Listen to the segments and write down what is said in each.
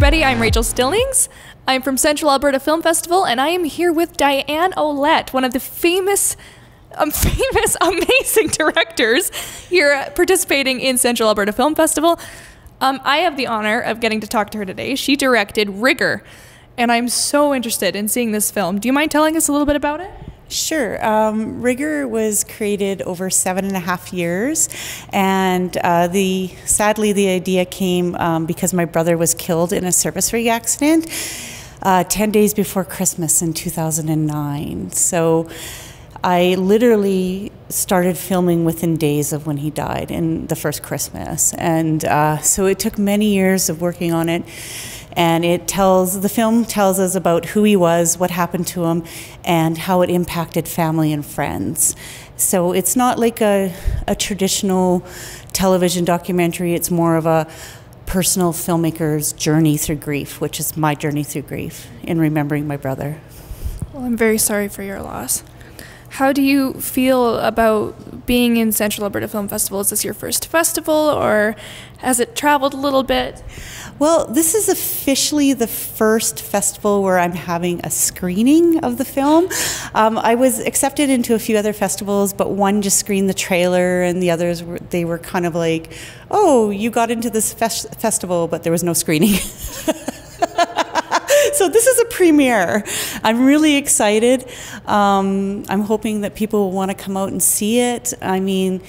everybody, I'm Rachel Stillings. I'm from Central Alberta Film Festival, and I am here with Dianne Oullette, one of the famous, amazing directors here participating in Central Alberta Film Festival. I have the honor of getting to talk to her today. She directed Rigor, and I'm so interested in seeing this film. Do you mind telling us a little bit about it? Sure. Rigor was created over 7.5 years, and sadly the idea came because my brother was killed in a service rig accident 10 days before Christmas in 2009. So I literally started filming within days of when he died in the first Christmas, and so it took many years of working on it. And the film tells us about who he was, what happened to him, and how it impacted family and friends. So it's not like a traditional television documentary. It's more of a personal filmmaker's journey through grief, which is my journey through grief in remembering my brother. Well, I'm very sorry for your loss. How do you feel about being in Central Alberta Film Festival? Is this your first festival, or has it traveled a little bit? Well, this is officially the first festival where I'm having a screening of the film. I was accepted into a few other festivals, but one just screened the trailer, and the others they were kind of like, "Oh, you got into this festival, but there was no screening." So this is a premiere. I'm really excited. I'm hoping that people will want to come out and see it. I mean,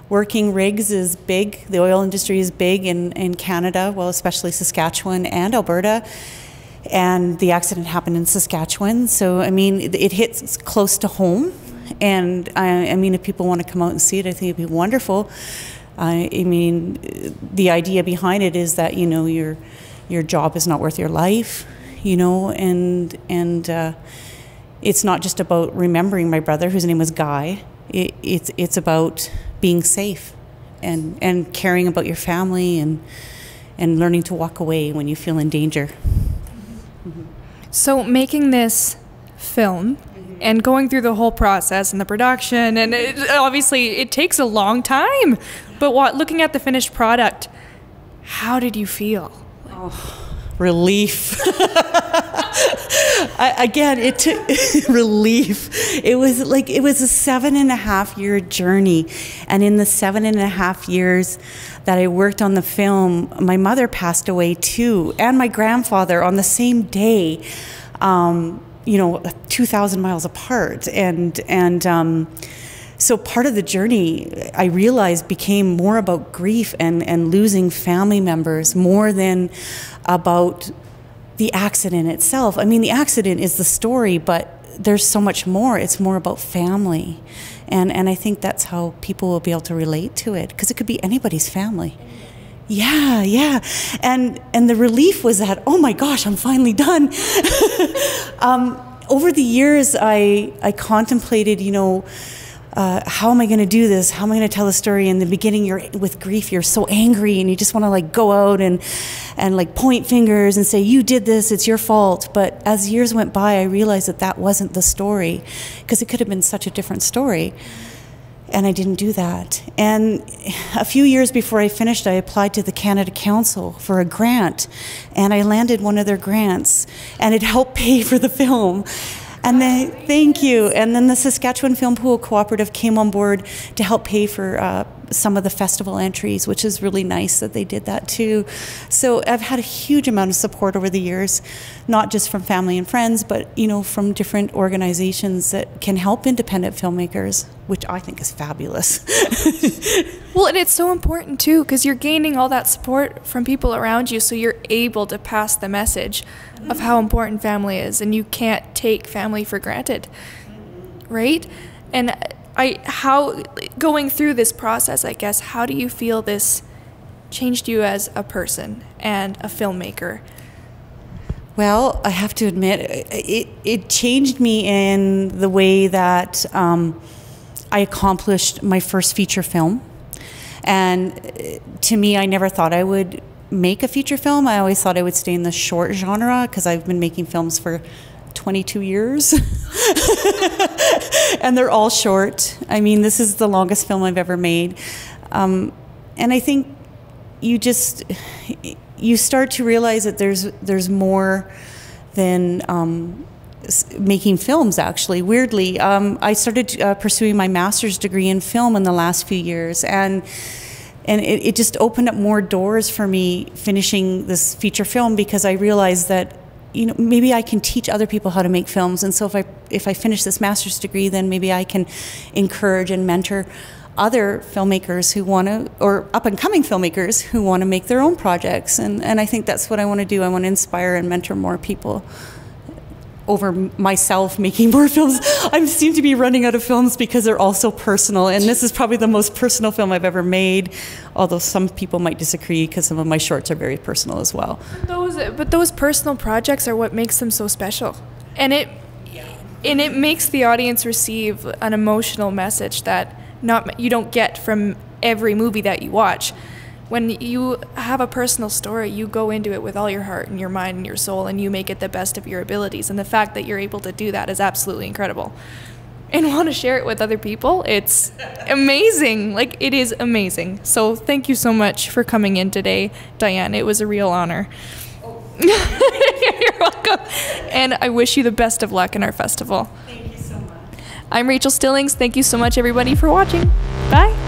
working rigs is big. The oil industry is big in Canada, well, especially Saskatchewan and Alberta. And the accident happened in Saskatchewan. So, I mean, it hits close to home. And I mean, if people want to come out and see it, I think it'd be wonderful. I mean, the idea behind it is that, you know, your job is not worth your life. You know, and it's not just about remembering my brother, whose name was Guy. It's about being safe and caring about your family and learning to walk away when you feel in danger. Mm-hmm. So making this film and going through the whole process and the production, and obviously it takes a long time, but looking at the finished product, how did you feel? Oh. Relief. Again, it took relief. It was a 7.5 year journey. And in the 7.5 years that I worked on the film, my mother passed away too, and my grandfather on the same day, you know, 2,000 miles apart. So part of the journey, I realized, became more about grief and losing family members more than about the accident itself. I mean, the accident is the story, but there's so much more. It's more about family. And I think that's how people will be able to relate to it, because it could be anybody's family. Yeah, yeah. And the relief was that, oh my gosh, I'm finally done. Over the years, I contemplated, you know, how am I going to do this? How am I going to tell a story? In the beginning, with grief, you're so angry and you just want to like go out and like point fingers and say, you did this, it's your fault. But as years went by, I realized that wasn't the story, because it could have been such a different story. And I didn't do that. And a few years before I finished, I applied to the Canada Council for a grant, and I landed one of their grants, and it helped pay for the film. And then, thank you. And then the Saskatchewan Film Pool Cooperative came on board to help pay for some of the festival entries, which is really nice that they did that too. So I've had a huge amount of support over the years, not just from family and friends, but you know, from different organizations that can help independent filmmakers, which I think is fabulous. Well, and it's so important too, because you're gaining all that support from people around you, so you're able to pass the message of how important family is, and you can't take family for granted, right? And how going through this process, I guess, how do you feel this changed you as a person and a filmmaker? Well, I have to admit, it changed me in the way that I accomplished my first feature film. And to me, I never thought I would make a feature film. I always thought I would stay in the short genre, because I've been making films for 22 years. And they're all short. I mean, this is the longest film I've ever made. And I think you you start to realize that there's more than making films, actually. Weirdly, I started pursuing my master's degree in film in the last few years, and it just opened up more doors for me finishing this feature film, because I realized that, you know, maybe I can teach other people how to make films. And so if I finish this master's degree, then maybe I can encourage and mentor other filmmakers who want to, or up-and-coming filmmakers who want to make their own projects. And I think that's what I want to do. I want to inspire and mentor more people over myself making more films. I seem to be running out of films because they're all so personal, and this is probably the most personal film I've ever made, although some people might disagree because some of my shorts are very personal as well. But those personal projects are what makes them so special. And it makes the audience receive an emotional message that you don't get from every movie that you watch. When you have a personal story, you go into it with all your heart and your mind and your soul, and you make it the best of your abilities. And the fact that you're able to do that is absolutely incredible. And want to share it with other people, it's amazing. Like, it is amazing. So thank you so much for coming in today, Dianne. It was a real honor. Oh. You're welcome. And I wish you the best of luck in our festival. Thank you so much. I'm Rachel Stillings. Thank you so much, everybody, for watching. Bye.